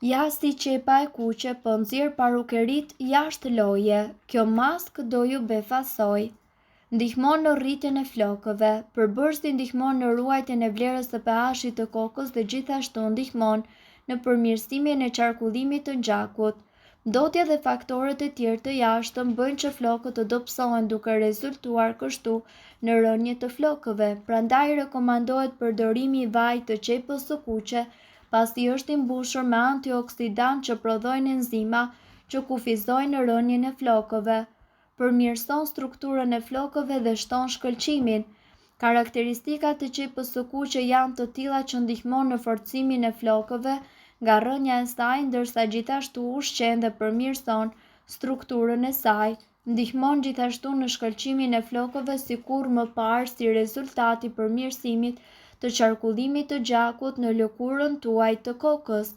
Jasti qepa e kuqe po nxjerr parukerit jashtë loje, kjo mask do ju befasoj. Ndihmon në rritjen e flokëve, përbërësi ndihmon në ruajtjen e vlerës së pH-it të kokës dhe gjithashtu ndihmon në përmirësimin e qarkullimit të gjakut. Dotja dhe faktorët e tjerë të jashtëm bëjnë që flokët të dobësohen duke rezultuar kështu në rënje të flokëve, prandaj rekomandohet përdorimi i vajit të qepës së kuqe, pasi është i mbushur me antioksidantë që prodhojnë enzima që kufizojnë rënjen e flokëve, përmirëson strukturën e flokëve dhe shton shkëlqimin. Karakteristikat e qepës së kuqe janë të tilla që ndihmon në forcimin e flokëve nga rënja e saj, ndërsa gjithashtu ushqen dhe përmirëson strukturën e saj. Ndihmon gjithashtu në shkëlqimin e flokëve sikur më parë si rezultat i përmirësimit të qarkullimit të gjakut në lëkurën tuaj të kokës.